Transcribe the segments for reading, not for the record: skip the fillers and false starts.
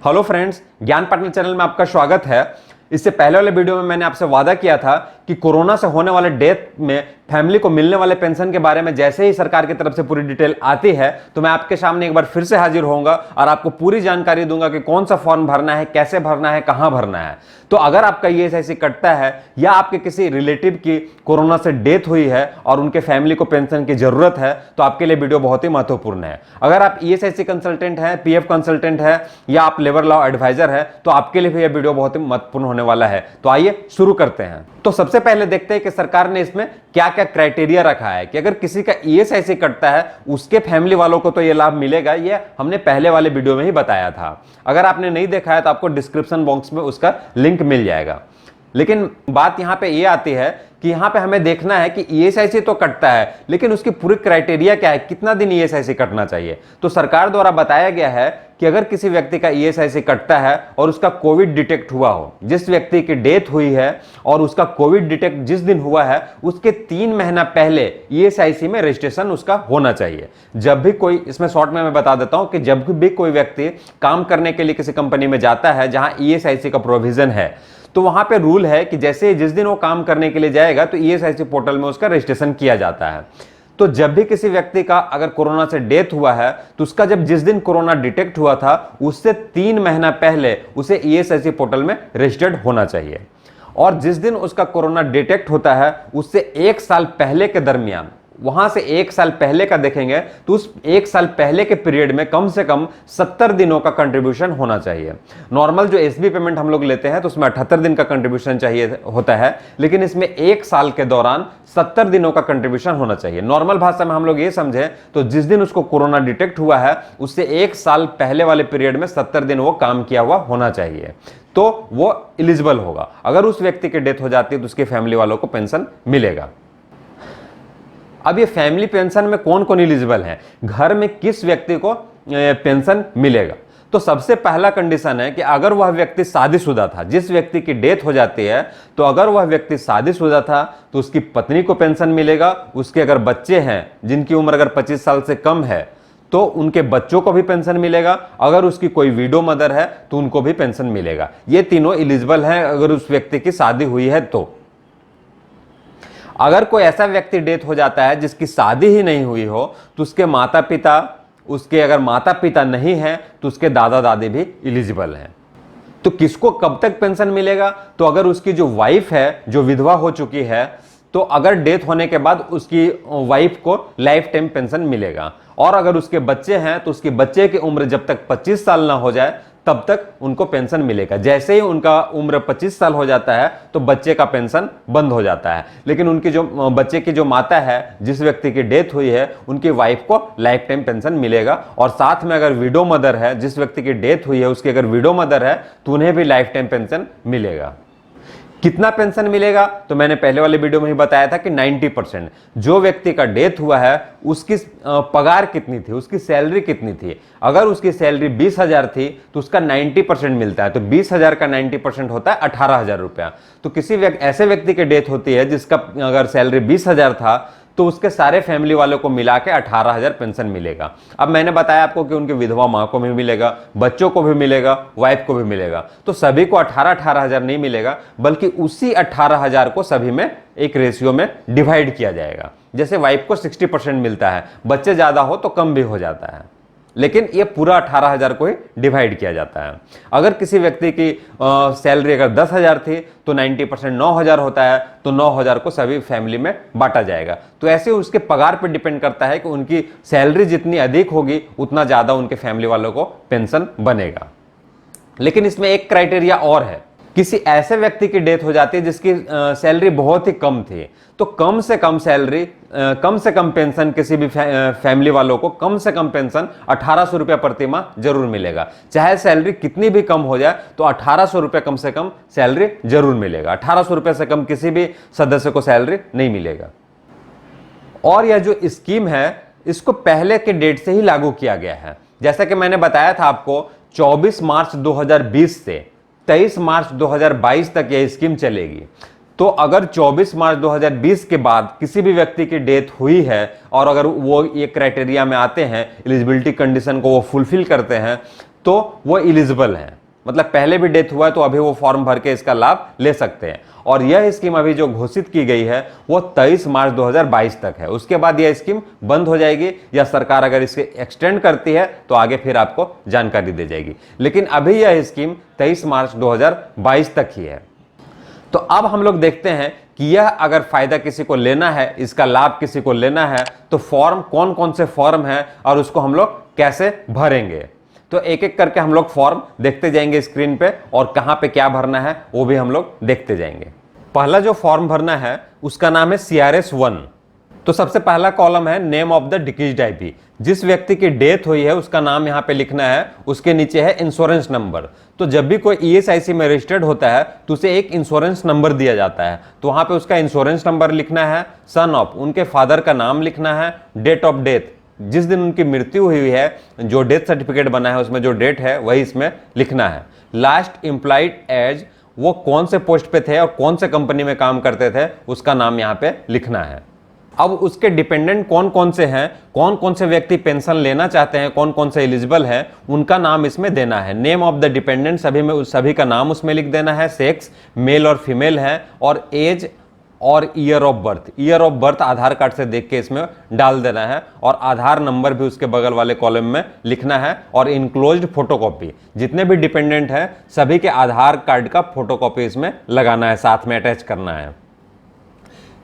Hello friends, ज्ञान partner channel में आपका स्वागत है। इससे पहले वाले वीडियो में मैंने आपसे वादा किया था कि कोरोना से होने वाले डेथ में फैमिली को मिलने वाले पेंशन के बारे में जैसे ही सरकार की तरफ से पूरी डिटेल आती है तो मैं आपके सामने एक बार फिर से हाजिर होऊंगा और आपको पूरी जानकारी दूंगा कि कौन सा फॉर्म भरना है, कैसे भरना है, कहां भरना है। तो अगर आपका ईएसआईसी कटता है या आपके किसी रिलेटिव की कोरोना से डेथ हुई है और उनके फैमिली को पेंशन की जरूरत है तो आपके लिए वीडियो बहुत ही महत्वपूर्ण है। अगर आप ईएसआईसी कंसल्टेंट हैं, पीएफ कंसल्टेंट है या आप लेबर लॉ एडवाइजर है तो आपके लिए भी यह वीडियो बहुत ही महत्वपूर्ण होने वाला है। तो आइए शुरू करते हैं। तो सबसे पहले देखते हैं कि सरकार ने इसमें क्या क्या क्राइटेरिया रखा है कि अगर किसी का ईएसआईसी कटता है उसके फैमिली वालों को तो यह लाभ मिलेगा। यह हमने पहले वाले वीडियो में ही बताया था। अगर आपने नहीं देखा है तो आपको डिस्क्रिप्शन बॉक्स में उसका लिंक मिल जाएगा। लेकिन बात यहां पे ये आती है कि यहां पे हमें देखना है कि ईएसआईसी तो कटता है लेकिन उसकी पूरी क्राइटेरिया क्या है, कितना दिन ईएसआईसी कटना चाहिए। तो सरकार द्वारा बताया गया है कि अगर किसी व्यक्ति का ईएसआईसी कटता है और उसका कोविड डिटेक्ट हुआ हो, जिस व्यक्ति की डेथ हुई है और उसका कोविड डिटेक्ट जिस दिन हुआ है उसके 3 महीना पहले ईएसआईसी में रजिस्ट्रेशन उसका होना चाहिए। जब भी कोई, इसमें शॉर्ट में मैं बता देता हूं कि जब भी कोई व्यक्ति काम करने के लिए किसी कंपनी में जाता है जहां ईएसआईसी का प्रोविजन है तो वहां पे रूल है कि जैसे जिस दिन वो काम करने के लिए जाएगा तो ईएसआईसी पोर्टल में उसका रजिस्ट्रेशन किया जाता है। तो जब भी किसी व्यक्ति का अगर कोरोना से डेथ हुआ है तो उसका जब जिस दिन कोरोना डिटेक्ट हुआ था उससे 3 महीना पहले उसे ईएसआईसी पोर्टल में रजिस्टर्ड होना चाहिए। और जिस दिन उसका कोरोना डिटेक्ट होता है उससे 1 साल पहले के दरमियान, वहां से 1 साल पहले का देखेंगे तो उस 1 साल पहले के पीरियड में कम से कम 70 दिनों का कंट्रीब्यूशन होना चाहिए। नॉर्मल जो एसबी पेमेंट हम लोग लेते हैं तो उसमें 78 दिन का कंट्रीब्यूशन चाहिए होता है, लेकिन इसमें 1 साल के दौरान 70 दिनों का कंट्रीब्यूशन होना चाहिए। नॉर्मल भाषा में हम लोग ये समझें तो जिस दिन उसको कोरोना डिटेक्ट हुआ है उससे 1 साल पहले वाले पीरियड में 70 दिन वो काम किया हुआ होना चाहिए, तो वो एलिजिबल होगा। अगर उस व्यक्ति की डेथ हो जाती है तो उसके फैमिली वालों को पेंशन मिलेगा। अब ये फैमिली पेंशन में कौन कौन एलिजिबल है, घर में किस व्यक्ति को पेंशन मिलेगा। तो सबसे पहला कंडीशन है कि अगर वह व्यक्ति शादीशुदा था, जिस व्यक्ति की डेथ हो जाती है तो अगर वह व्यक्ति शादीशुदा था तो उसकी पत्नी को पेंशन मिलेगा। उसके अगर बच्चे हैं जिनकी उम्र अगर 25 साल से कम है तो उनके बच्चों को भी पेंशन मिलेगा। अगर उसकी कोई विडो मदर है तो उनको भी पेंशन मिलेगा। ये तीनों एलिजिबल हैं अगर उस व्यक्ति की शादी हुई है तो। अगर कोई ऐसा व्यक्ति डेथ हो जाता है जिसकी शादी ही नहीं हुई हो तो उसके माता पिता, उसके अगर माता पिता नहीं हैं तो उसके दादा दादी भी एलिजिबल हैं। तो किसको कब तक पेंशन मिलेगा, तो अगर उसकी जो वाइफ है जो विधवा हो चुकी है तो अगर डेथ होने के बाद उसकी वाइफ को लाइफ टाइम पेंशन मिलेगा। और अगर उसके बच्चे हैं तो उसके बच्चे की उम्र जब तक 25 साल ना हो जाए तब तक उनको पेंशन मिलेगा। जैसे ही उनका उम्र 25 साल हो जाता है तो बच्चे का पेंशन बंद हो जाता है, लेकिन उनकी जो बच्चे की जो माता है, जिस व्यक्ति की डेथ हुई है, उनकी वाइफ को लाइफ टाइम पेंशन मिलेगा। और साथ में अगर विडो मदर है, जिस व्यक्ति की डेथ हुई है उसकी अगर विडो मदर है तो उन्हें भी लाइफ टाइम पेंशन मिलेगा। कितना पेंशन मिलेगा, तो मैंने पहले वाले वीडियो में ही बताया था कि 90%। जो व्यक्ति का डेथ हुआ है उसकी पगार कितनी थी, उसकी सैलरी कितनी थी। अगर उसकी सैलरी 20,000 थी तो उसका 90% मिलता है। तो 20,000 का 90% होता है 18,000 रुपया। तो किसी ऐसे व्यक्ति की डेथ होती है जिसका अगर सैलरी 20,000 था तो उसके सारे फैमिली वालों को मिला के 18,000 पेंशन मिलेगा। अब मैंने बताया आपको कि उनकी विधवा मां को भी मिलेगा, बच्चों को भी मिलेगा, वाइफ को भी मिलेगा। तो सभी को 18,000 नहीं मिलेगा, बल्कि उसी 18,000 को सभी में एक रेशियो में डिवाइड किया जाएगा। जैसे वाइफ को 60% मिलता है, बच्चे ज्यादा हो तो कम भी हो जाता है, लेकिन ये पूरा 18,000 को ही डिवाइड किया जाता है। अगर किसी व्यक्ति की सैलरी अगर 10,000 थी तो 90% 9,000 होता है, तो 9,000 को सभी फैमिली में बांटा जाएगा। तो ऐसे उसके पगार पर डिपेंड करता है कि उनकी सैलरी जितनी अधिक होगी उतना ज्यादा उनके फैमिली वालों को पेंशन बनेगा। लेकिन इसमें एक क्राइटेरिया और है, किसी ऐसे व्यक्ति की डेथ हो जाती है जिसकी सैलरी बहुत ही कम थी तो कम से कम सैलरी, कम से कम पेंशन किसी भी फैमिली वालों को कम से कम पेंशन 1,800 रुपया प्रति माह जरूर मिलेगा। चाहे सैलरी कितनी भी कम हो जाए तो 1,800 रुपया कम से कम सैलरी जरूर मिलेगा। 1,800 रुपये से कम किसी भी सदस्य को सैलरी नहीं मिलेगा। और यह जो स्कीम है इसको पहले के डेट से ही लागू किया गया है। जैसा कि मैंने बताया था आपको, 24 मार्च 2020 से 23 मार्च 2022 तक यह स्कीम चलेगी। तो अगर 24 मार्च 2020 के बाद किसी भी व्यक्ति की डेथ हुई है और अगर वो ये क्राइटेरिया में आते हैं, एलिजिबिलिटी कंडीशन को वो फुलफिल करते हैं, तो वो इलिजिबल हैं, मतलब पहले भी डेथ हुआ है तो अभी वो फॉर्म भर के इसका लाभ ले सकते हैं। और यह स्कीम अभी जो घोषित की गई है वो 23 मार्च 2022 तक है। उसके बाद यह स्कीम बंद हो जाएगी, या सरकार अगर इसे एक्सटेंड करती है तो आगे फिर आपको जानकारी दी जाएगी। लेकिन अभी यह स्कीम 23 मार्च 2022 तक ही है। तो अब हम लोग देखते हैं कि यह अगर फायदा किसी को लेना है, इसका लाभ किसी को लेना है, तो फॉर्म कौन कौन से फॉर्म है और उसको हम लोग कैसे भरेंगे। तो एक एक करके हम लोग फॉर्म देखते जाएंगे स्क्रीन पे, और कहां पे क्या भरना है वो भी हम लोग देखते जाएंगे। पहला जो फॉर्म भरना है उसका नाम है CRS 1। तो सबसे पहला कॉलम है name of the decreased IP. जिस व्यक्ति की डेथ हुई है उसका नाम यहां पे लिखना है, उसके नीचे है इंश्योरेंस नंबर। तो जब भी कोई ESIC में रजिस्टर्ड होता है तो उसे एक इंश्योरेंस नंबर दिया जाता है, तो वहां पे उसका इंश्योरेंस नंबर लिखना है, सन ऑफ उनके फादर का नाम लिखना है, डेट ऑफ डेथ जिस दिन उनकी मृत्यु हुई है, जो डेथ सर्टिफिकेट बना है उसमें जो डेट है वही इसमें लिखना है। लास्ट एम्प्लॉयड एज, वो कौन से पोस्ट पे थे और कौन से कंपनी में काम करते थे उसका नाम यहाँ पे लिखना है। अब उसके डिपेंडेंट कौन कौन से हैं, कौन कौन से व्यक्ति पेंशन लेना चाहते हैं, कौन कौन से एलिजिबल है, उनका नाम इसमें देना है। नेम ऑफ द डिपेंडेंट सभी का नाम उसमें लिख देना है, सेक्स मेल और फीमेल है, और एज और year of birth. Year of birth Aadhaar card से देख के इसमें डाल देना है, और आधार नंबर भी उसके बगल वाले कॉलम में लिखना है, और इनक्लोज्ड फोटोकॉपी। जितने भी डिपेंडेंट हैं सभी के आधार कार्ड का फोटोकॉपी इसमें लगाना है, साथ में अटैच करना है।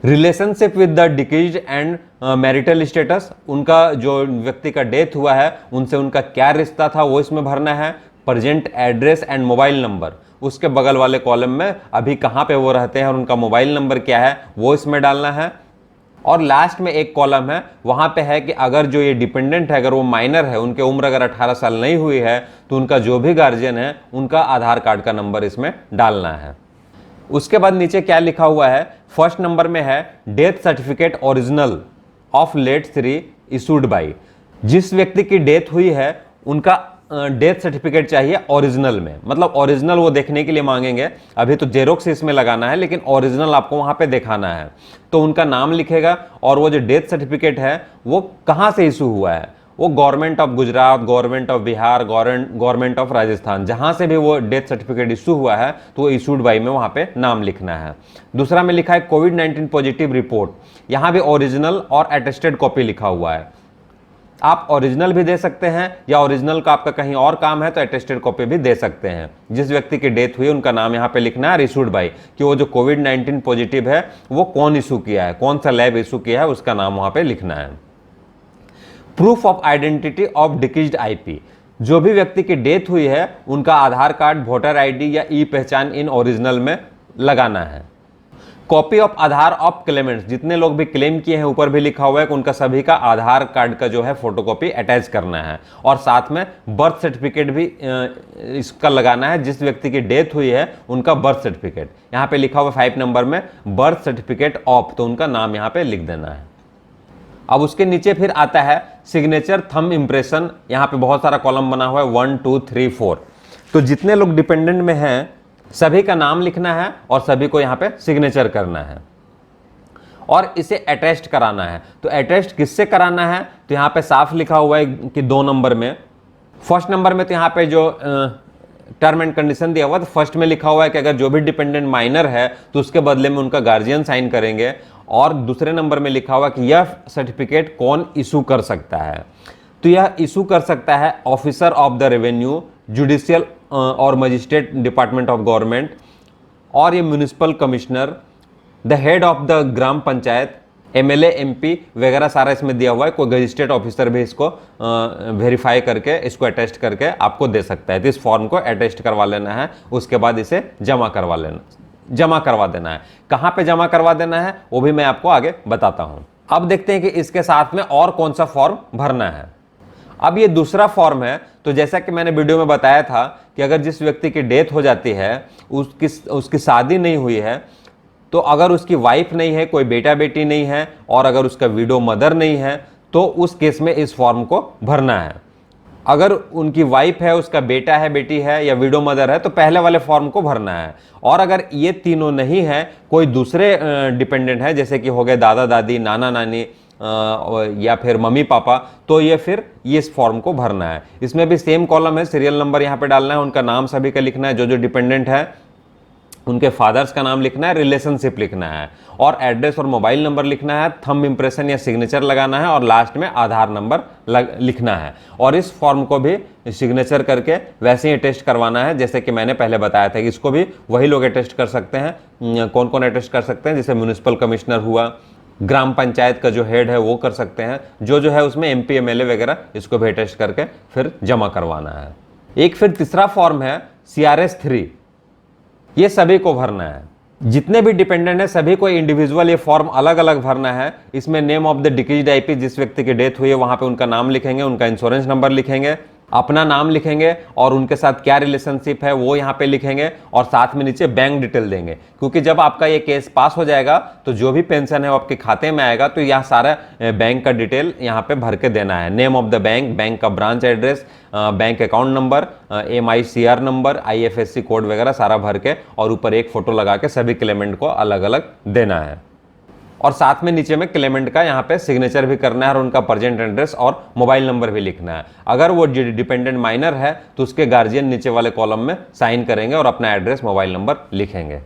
Relationship with the decreased and marital status, उनका जो व्यक्ति का डेथ हुआ है उनसे उनका क्या रिश्ता था वो इसमें भरना है। Present address and mobile number, उसके बगल वाले कॉलम में अभी कहाँ पे वो रहते हैं और उनका मोबाइल नंबर क्या है वो इसमें डालना है। और लास्ट में एक कॉलम है, वहां पे है कि अगर जो ये डिपेंडेंट है अगर वो माइनर है, उनके उम्र अगर 18 साल नहीं हुई है, तो उनका जो भी गार्जियन है उनका आधार कार्ड का नंबर इसमें डालना है। उसके बाद नीचे क्या लिखा हुआ है, फर्स्ट नंबर में है death certificate original of late 3 issued by. जिस व्यक्ति की डेथ हुई है उनका डेथ सर्टिफिकेट चाहिए ओरिजिनल में, मतलब ओरिजिनल वो देखने के लिए मांगेंगे। अभी तो जेरोक्स इसमें लगाना है, लेकिन ओरिजिनल आपको वहां पे दिखाना है। तो उनका नाम लिखेगा, और वो जो डेथ सर्टिफिकेट है वो कहां से इशू हुआ है, वो government of Gujarat, government of Bihar, government of Rajasthan, जहां से भी वो डेथ सर्टिफिकेट इशू हुआ है तो वो इशूड बाई में वहां पे नाम लिखना है। दूसरा में लिखा है कोविड-19 पॉजिटिव रिपोर्ट, यहां भी ओरिजिनल और अटेस्टेड कॉपी लिखा हुआ है। आप ओरिजिनल भी दे सकते हैं, या ओरिजिनल का आपका कहीं और काम है तो अटेस्टेड कॉपी भी दे सकते हैं। जिस व्यक्ति की डेथ हुई उनका नाम यहाँ पे लिखना है, इशूड बाई, कि वो जो कोविड-19 पॉजिटिव है वो कौन इशू किया है, कौन सा लैब इशू किया है, उसका नाम वहां पे लिखना है। Proof of identity of decreased IP, जो भी व्यक्ति की डेथ हुई है उनका आधार कार्ड, वोटर आईडी या ई पहचान इन ओरिजिनल में लगाना है। Copy of Aadhaar of Clements, जितने लोग भी क्लेम किए हैं ऊपर भी लिखा हुआ है कि उनका सभी का आधार कार्ड का जो है फोटोकॉपी अटैच करना है। और साथ में बर्थ सर्टिफिकेट भी इसका लगाना है, जिस व्यक्ति की डेथ हुई है उनका बर्थ सर्टिफिकेट। यहाँ पे लिखा हुआ 5 नंबर में बर्थ सर्टिफिकेट ऑफ, तो उनका नाम यहाँ पे लिख देना है। अब उसके नीचे फिर आता है सिग्नेचर थंब इंप्रेशन, यहाँ पे बहुत सारा कॉलम बना हुआ है 1 2 3 4। तो जितने लोग डिपेंडेंट में हैं सभी का नाम लिखना है और सभी को यहाँ पे सिग्नेचर करना है, और इसे अटेस्ट कराना है। तो अटेस्ट किससे कराना है, तो यहाँ पे साफ लिखा हुआ है कि 2 नंबर में। फर्स्ट नंबर में तो यहाँ पे जो टर्म एंड कंडीशन दिया हुआ, तो फर्स्ट में लिखा हुआ है कि अगर जो भी डिपेंडेंट माइनर है तो उसके बदले में उनका गार्जियन साइन करेंगे। और दूसरे नंबर में लिखा हुआ कि यह सर्टिफिकेट कौन इशू कर सकता है, तो यह इशू कर सकता है officer of the revenue, judicial और मजिस्ट्रेट डिपार्टमेंट ऑफ गवर्नमेंट, और ये municipal commissioner, the head of the gram panchayat, MLA MP वगैरह सारा इसमें दिया हुआ है। कोई मजिस्ट्रेट ऑफिसर भी इसको वेरीफाई करके इसको अटेस्ट करके आपको दे सकता है। तो इस फॉर्म को अटेस्ट करवा लेना है, उसके बाद इसे जमा करवा देना है। कहाँ पे जमा करवा देना है वो भी मैं आपको आगे बताता हूँ। अब देखते हैं कि इसके साथ में और कौन सा फॉर्म भरना है। अब ये दूसरा फॉर्म है, तो जैसा कि मैंने वीडियो में बताया था कि अगर जिस व्यक्ति की डेथ हो जाती है, उसकी शादी नहीं हुई है, तो अगर उसकी वाइफ नहीं है, कोई बेटा बेटी नहीं है, और अगर उसका विडो मदर नहीं है, तो उस केस में इस फॉर्म को भरना है। अगर उनकी वाइफ है, उसका बेटा है, बेटी है या विडो मदर है, तो पहले वाले फॉर्म को भरना है। और अगर ये तीनों नहीं है, कोई दूसरे डिपेंडेंट है, जैसे कि हो गए दादा दादी, नाना नानी, या फिर मम्मी पापा, तो ये फिर ये इस फॉर्म को भरना है। इसमें भी सेम कॉलम है, सीरियल नंबर यहाँ पे डालना है, उनका नाम सभी का लिखना है, जो जो डिपेंडेंट है उनके फादर्स का नाम लिखना है, रिलेशनशिप लिखना है, और एड्रेस और मोबाइल नंबर लिखना है, थंब इंप्रेशन या सिग्नेचर लगाना है, और लास्ट में आधार नंबर लिखना है। और इस फॉर्म को भी सिग्नेचर करके वैसे ही टेस्ट करवाना है जैसे कि मैंने पहले बताया था कि इसको भी वही लोग अटेस्ट कर सकते हैं। कौन कौन अटेस्ट कर सकते हैं? जैसे म्यूनिसिपल कमिश्नर हुआ, ग्राम पंचायत का जो हेड है वो कर सकते हैं, जो है उसमें MP MLA वगैरह, इसको भी अटेस्ट करके फिर जमा करवाना है। एक फिर तीसरा फॉर्म है CRS 3, ये सभी को भरना है। जितने भी डिपेंडेंट है सभी को इंडिविजुअल ये फॉर्म अलग अलग भरना है। इसमें name of the decreased IP, जिस व्यक्ति की डेथ हुई है वहां पे उनका नाम लिखेंगे, उनका इंश्योरेंस नंबर लिखेंगे, अपना नाम लिखेंगे और उनके साथ क्या रिलेशनशिप है वो यहाँ पे लिखेंगे, और साथ में नीचे बैंक डिटेल देंगे, क्योंकि जब आपका ये केस पास हो जाएगा तो जो भी पेंशन है वो आपके खाते में आएगा, तो यह सारा बैंक का डिटेल यहाँ पे भर के देना है। Name of the bank, bank का branch address, bank account number, MICR number, IFSC code वगैरह सारा भर के, और ऊपर एक फोटो लगा के सभी क्लेमेंट को अलग अलग देना है। और साथ में नीचे में क्लेमेंट का यहाँ पे सिग्नेचर भी करना है और उनका प्रेजेंट एड्रेस और मोबाइल नंबर भी लिखना है। अगर वो डिपेंडेंट माइनर है तो उसके गार्जियन नीचे वाले कॉलम में साइन करेंगे और अपना एड्रेस मोबाइल नंबर लिखेंगे।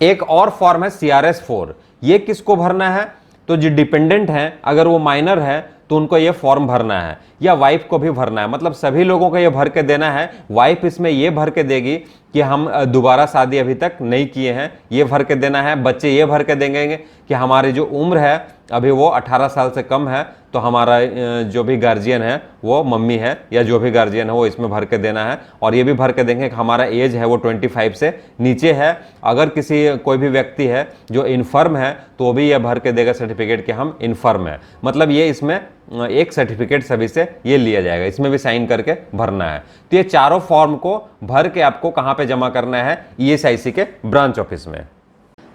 एक और फॉर्म है CRS 4, ये किसको भरना है? तो जो डिपेंडेंट है अगर वो माइनर है तो उनको ये फॉर्म भरना है, या वाइफ को भी भरना है, मतलब सभी लोगों को ये भर के देना है। वाइफ इसमें ये भर के देगी कि हम दोबारा शादी अभी तक नहीं किए हैं, ये भर के देना है। बच्चे ये भर के देंगे कि हमारी जो उम्र है अभी वो 18 साल से कम है, तो हमारा जो भी गार्जियन है वो मम्मी है, या जो भी गार्जियन है वो इसमें भर के देना है। और ये भी भर के देंगे कि हमारा एज है वो 25 से नीचे है। अगर कोई भी व्यक्ति है जो इनफर्म है तो वो भी ये भर के देगा सर्टिफिकेट कि हम इनफर्म है, मतलब ये इसमें एक सर्टिफिकेट सभी से ये लिया जाएगा, इसमें भी साइन करके भरना है। तो ये चारों फॉर्म को भर के आपको कहां पे जमा करना है? ESIC के ब्रांच ऑफिस में।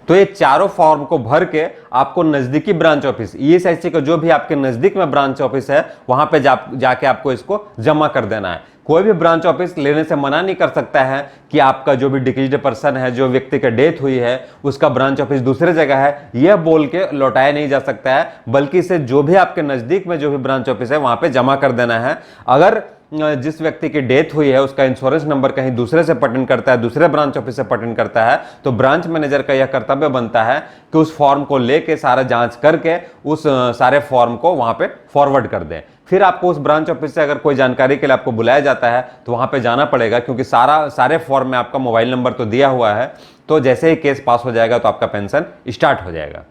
तो ये चारों फॉर्म को भर के आपको नजदीकी ब्रांच ऑफिस, ESIC का जो भी आपके नजदीक में ब्रांच ऑफिस है वहां पे जाके आपको इसको जमा कर देना है। कोई भी ब्रांच ऑफिस लेने से मना नहीं कर सकता है कि आपका जो भी डिक्रीज्ड पर्सन है, जो व्यक्ति की डेथ हुई है, उसका ब्रांच ऑफिस दूसरे जगह है, यह बोल के लौटाया नहीं जा सकता है, बल्कि इसे जो भी आपके नजदीक में जो भी ब्रांच ऑफिस है वहां पे जमा कर देना है। अगर जिस व्यक्ति की डेथ हुई है उसका इंश्योरेंस नंबर कहीं दूसरे से पर्टेन करता है, दूसरे ब्रांच ऑफिस से पर्टेन करता है, तो ब्रांच मैनेजर का यह कर्तव्य बनता है कि उस फॉर्म को लेके सारा जांच करके उस सारे फॉर्म को वहां पे फॉरवर्ड कर दें। फिर आपको उस ब्रांच ऑफिस से अगर कोई जानकारी के लिए आपको बुलाया जाता है तो वहां पे जाना पड़ेगा, क्योंकि सारे फॉर्म में आपका मोबाइल नंबर तो दिया हुआ है। तो जैसे ही केस पास हो जाएगा तो आपका पेंशन स्टार्ट हो जाएगा।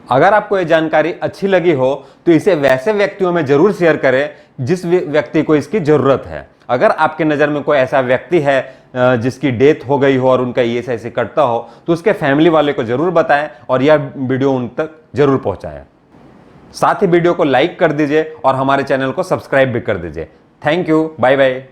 अगर आपको ये जानकारी अच्छी लगी हो तो इसे वैसे व्यक्तियों में जरूर शेयर करें जिस व्यक्ति को इसकी जरूरत है। अगर आपके नजर में कोई ऐसा व्यक्ति है जिसकी डेथ हो गई हो और उनका ESIC कटता हो, तो उसके फैमिली वाले को जरूर बताएं और यह वीडियो उन तक जरूर पहुंचाएं। साथ ही वीडियो को लाइक कर दीजिए और हमारे चैनल को सब्सक्राइब भी कर दीजिए। Thank you, bye bye.